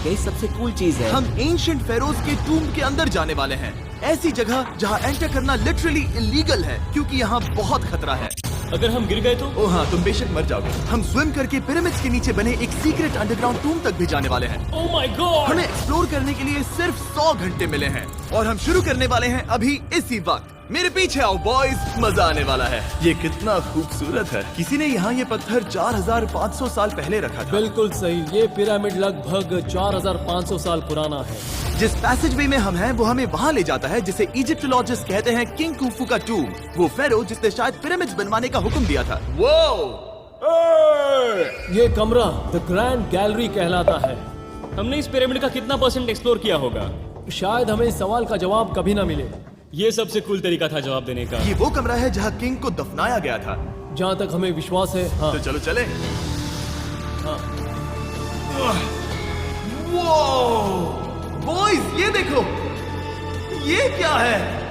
वाकई सबसे कूल चीज है। हम एंशिएंट फेरोज के टूम्ब के अंदर जाने वाले हैं, ऐसी जगह जहाँ एंटर करना लिटरली इलीगल है क्योंकि यहाँ बहुत खतरा है। अगर हम गिर गए तो? ओह हाँ, तुम बेशक मर जाओगे। हम स्विम करके पिरामिड्स के नीचे बने एक सीक्रेट अंडरग्राउंड टूम्ब तक भी जाने वाले हैं। Oh my God! हमें एक्सप्लोर करने के लिए सिर्फ 100 घंटे मिले हैं और हम शुरू करने वाले हैं अभी इसी वक्त। मेरे पीछे आओ बॉयज, मजा आने वाला है। ये कितना खूबसूरत है। किसी ने यहाँ ये पत्थर 4500 साल पहले रखा था। बिल्कुल सही, ये पिरामिड लगभग 4500 साल पुराना है। जिस पैसेजवे में हम हैं वो हमें वहाँ ले जाता है जिसे इजिप्टोलॉजिस्ट कहते हैं किंग कुफू का टूम्ब, वो फेरो जिसने शायद पिरामिड्स बनवाने का हुक्म दिया था। ये कमरा द ग्रैंड गैलरी कहलाता है। हमने इस पिरामिड का कितना % एक्सप्लोर किया होगा? शायद हमें इस सवाल का जवाब कभी ना मिले। ये सबसे कूल तरीका था जवाब देने का। ये वो कमरा है जहाँ किंग को दफनाया गया था, जहाँ तक हमें विश्वास है। हाँ। तो चलो चले। हाँ। बॉयज ये देखो, ये क्या है?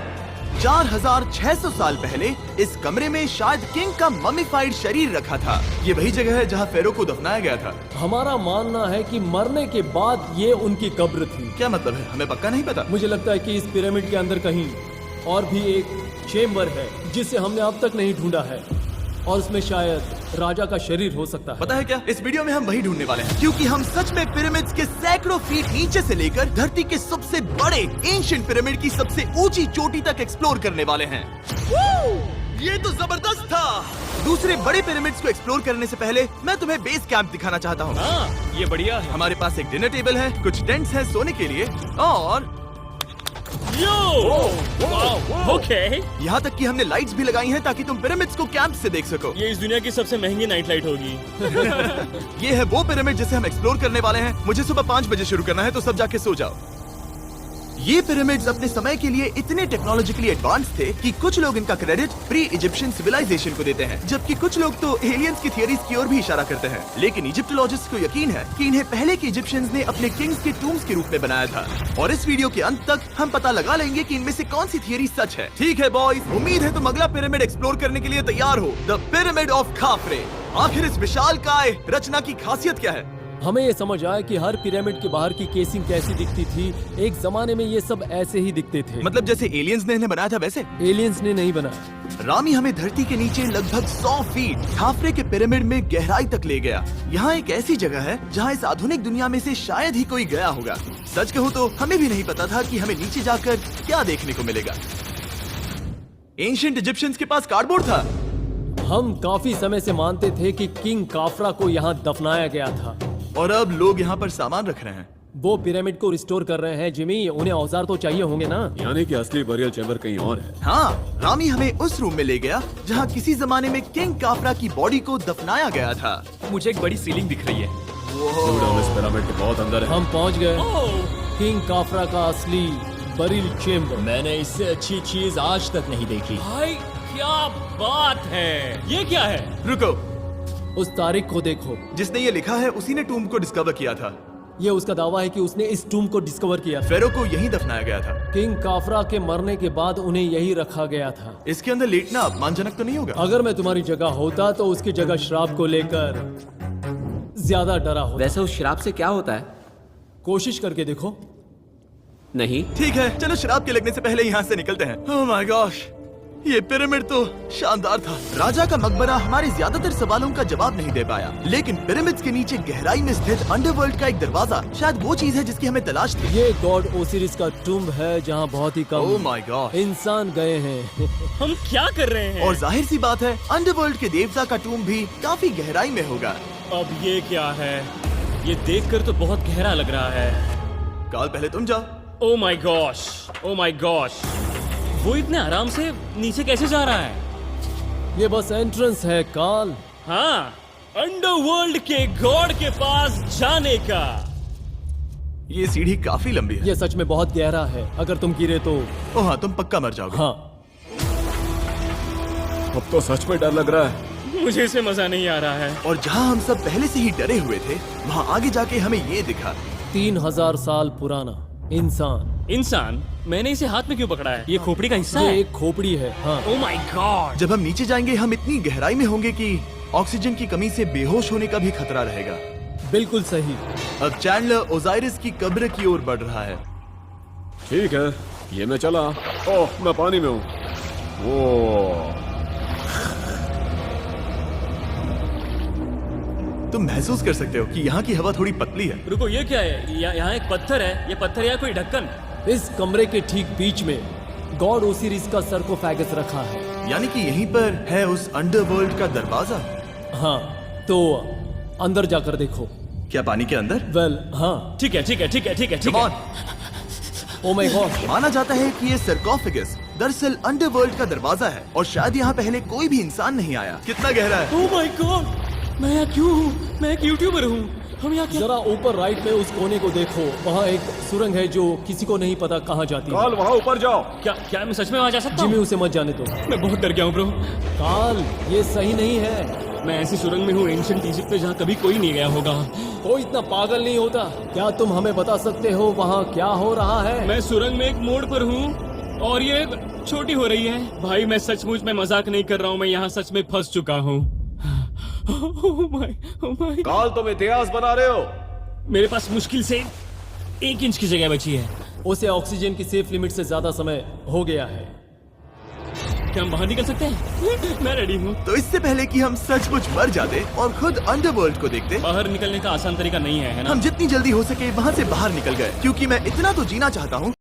4600 साल पहले इस कमरे में शायद किंग का ममीफाइड शरीर रखा था। ये वही जगह है जहाँ फेरो को दफनाया गया था। हमारा मानना है कि मरने के बाद ये उनकी कब्र थी। क्या मतलब है? हमें पक्का नहीं पता। मुझे लगता है कि इस पिरामिड के अंदर कहीं और भी एक चेम्बर है जिसे हमने अब तक नहीं ढूंढा है, और उसमें शायद राजा का शरीर हो सकता है। पता है क्या, इस वीडियो में हम वही ढूंढने वाले हैं क्योंकि हम सच में पिरामिड्स के सैकड़ों फीट नीचे से लेकर धरती के सबसे बड़े एंशिएंट पिरामिड की सबसे ऊंची चोटी तक एक्सप्लोर करने वाले हैं। ये तो जबरदस्त था। दूसरे बड़े पिरामिड्स को एक्सप्लोर करने से पहले मैं तुम्हें बेस कैंप दिखाना चाहता हूँ। ये बढ़िया है। हमारे पास एक डिनर टेबल है, कुछ टेंट्स हैं सोने के लिए, और ओके। यहाँ तक कि हमने लाइट्स भी लगाई हैं ताकि तुम पिरामिड्स को कैंप से देख सको। ये इस दुनिया की सबसे महंगी नाइट लाइट होगी। ये है वो पिरामिड जिसे हम एक्सप्लोर करने वाले हैं। मुझे सुबह 5 बजे शुरू करना है, तो सब जाके सो जाओ। ये पिरामिड्स अपने समय के लिए इतने टेक्नोलॉजिकली एडवांस थे कि कुछ लोग इनका क्रेडिट प्री इजिप्शियन सिविलाइजेशन को देते हैं, जबकि कुछ लोग तो एलियंस की थियरीज की ओर भी इशारा करते हैं। लेकिन इजिप्टोलॉजिस्ट को यकीन है कि इन्हें पहले के इजिप्शियंस ने अपने किंग्स के टूम्स के रूप में बनाया था। और इस वीडियो के अंत तक हम पता लगा लेंगे कि इनमें से कौन सी थियरी सच है। ठीक है बॉयज, उम्मीद है तुम अगला पिरामिड एक्सप्लोर करने के लिए तैयार हो, द पिरामिड ऑफ खाफरे। आखिर इस विशालकाय रचना की खासियत क्या है? हमें ये समझ आया कि हर पिरामिड के बाहर की केसिंग कैसी दिखती थी। एक जमाने में ये सब ऐसे ही दिखते थे। मतलब जैसे एलियंस ने इन्हें बनाया था वैसे? एलियंस ने नहीं बनाया। रामी हमें धरती के नीचे लगभग 100 फीट खाफरे के पिरामिड में गहराई तक ले गया। यहाँ एक ऐसी जगह है जहाँ इस आधुनिक दुनिया में से शायद ही कोई गया होगा। सच कहूँ तो हमें भी नहीं पता था कि हमें नीचे जाकर क्या देखने को मिलेगा। एंशिएंट इजिप्शियंस के पास कार्डबोर्ड था। हम काफी समय से मानते थे कि किंग काफरा को यहाँ दफनाया गया था, और अब लोग यहाँ पर सामान रख रहे हैं। वो पिरामिड को रिस्टोर कर रहे हैं। जिमी, उन्हें औजार तो चाहिए होंगे ना? यानी कि असली बरियल चैम्बर कहीं और है। हाँ, रामी हमें उस रूम में ले गया जहाँ किसी जमाने में किंग काफरा की बॉडी को दफनाया गया था। मुझे एक बड़ी सीलिंग दिख रही है। हम इस पिरामिड के बहुत अंदर है। हम पहुँच गए किंग काफरा का असली बरियल चेम्बर। मैंने इससे अच्छी चीज आज तक नहीं देखी। भाई क्या बात है! ये क्या है? रुको, उस तारीख को देखो। जिसने ये लिखा है उसी ने टूम्ब को डिस्कवर किया था। ये उसका दावा है कि उसने इस टूम्ब को डिस्कवर किया। फेरो को यहीं दफनाया गया था। किंग काफरा के मरने के बाद उन्हें यही रखा गया था। इसके अंदर लेटना अपमानजनक तो नहीं होगा? अगर मैं तुम्हारी जगह होता तो उसकी जगह श्राप को लेकर ज्यादा डरा होता। वैसे उस शराब से क्या होता है? कोशिश करके देखो। नहीं। ठीक है, चलो शराब के लगने से पहले यहाँ से निकलते हैं। ओह माय गॉश, ये पिरामिड तो शानदार था। राजा का मकबरा हमारे ज्यादातर सवालों का जवाब नहीं दे पाया, लेकिन पिरामिड्स के नीचे गहराई में स्थित अंडरवर्ल्ड का एक दरवाजा शायद वो चीज है जिसकी हमें तलाश थी। ये गॉड ओसिरिस का टूम्ब है जहाँ बहुत ही ओह कम माय गॉड इंसान गए हैं। हम क्या कर रहे हैं? और जाहिर सी बात है अंडरवर्ल्ड के देवता का टूम्ब भी काफी गहराई में होगा। अब ये क्या है? ये देखकर तो बहुत गहरा लग रहा है। काल पहले तुम जाओ। Oh my gosh, oh my gosh, वो इतने आराम से नीचे कैसे जा रहा है? ये बस एंट्रेंस है काल। हाँ, अंडरवर्ल्ड के गॉड के पास जाने का। ये सीढ़ी काफी लंबी है। ये सच में बहुत गहरा है। अगर तुम गिरे तो ओह हाँ, तुम पक्का मर जाओगे। हाँ। अब तो सच में डर लग रहा है। मुझे इसमें मजा नहीं आ रहा है। और जहाँ हम सब पहले से ही डरे हुए थे, वहाँ आगे जाके हमें ये दिखा। 3000 साल पुराना इंसान। इंसान? मैंने इसे हाथ में क्यों पकड़ा है? ये खोपड़ी का हिस्सा ये है? एक खोपड़ी है। हाँ। Oh my God! जब हम नीचे जाएंगे हम इतनी गहराई में होंगे कि ऑक्सीजन की कमी से बेहोश होने का भी खतरा रहेगा। बिल्कुल सही। अब चैंडलर ओजाइरिस की कब्र की ओर बढ़ रहा है। ठीक है, ये मैं चला। ओह, मैं पानी में हूँ। वो तुम महसूस कर सकते हो कि यहाँ की हवा थोड़ी पतली है। रुको, ये क्या है? यहाँ एक पत्थर है। ये पत्थर या कोई ढक्कन? इस कमरे के ठीक बीच में गॉड ओसिरिस का सर्कोफेगस रखा है। यानी कि यहीं पर है उस अंडरवर्ल्ड का दरवाजा। हाँ, तो अंदर जाकर देखो। क्या पानी के अंदर? वेल, हाँ। ठीक है, ठीक है, ठीक है, ठीक है, ठीक Come है। on! Oh my God. माना जाता है कि ये सरकोफेगस दरअसल अंडरवर्ल्ड का दरवाजा है और शायद यहाँ पहले कोई भी इंसान नहीं आया। कितना गहरा है? ओह माय गॉड, मैं यहाँ क्यों हूँ? मैं एक यूट्यूबर हूँ। हम यहाँ क्या? जरा ऊपर राइट में उस कोने को देखो, वहाँ एक सुरंग है जो किसी को नहीं पता कहाँ जाती है। काल, वहाँ ऊपर जाओ। क्या मैं सच में वहाँ जा सकता जिमी, हूँ? उसे मत जाने दो। मैं बहुत डर गया हूँ ब्रो। काल, ये सही नहीं है। मैं ऐसी सुरंग में हूँ एंशिएंट इजिप्ट में जहाँ कभी कोई नहीं गया होगा। कोई इतना पागल नहीं होता। क्या तुम हमें बता सकते हो वहाँ क्या हो रहा है? मैं सुरंग में एक मोड़ पर हूँ और ये छोटी हो रही है। भाई मैं सचमुच में मजाक नहीं कर रहा हूँ, मैं यहाँ सच में फंस चुका हूँ। Oh my. काल, तुम इतिहास बना रहे हो। मेरे पास मुश्किल से 1 इंच की जगह बची है। उसे ऑक्सीजन की सेफ लिमिट से ज्यादा समय हो गया है। क्या हम बाहर निकल सकते हैं? मैं रेडी हूँ। तो इससे पहले कि हम सचमुच मर जाते और खुद अंडरवर्ल्ड को देखते, बाहर निकलने का आसान तरीका नहीं है ना? हम जितनी जल्दी हो सके वहाँ से बाहर निकल गए, क्योंकि मैं इतना तो जीना चाहता हूँ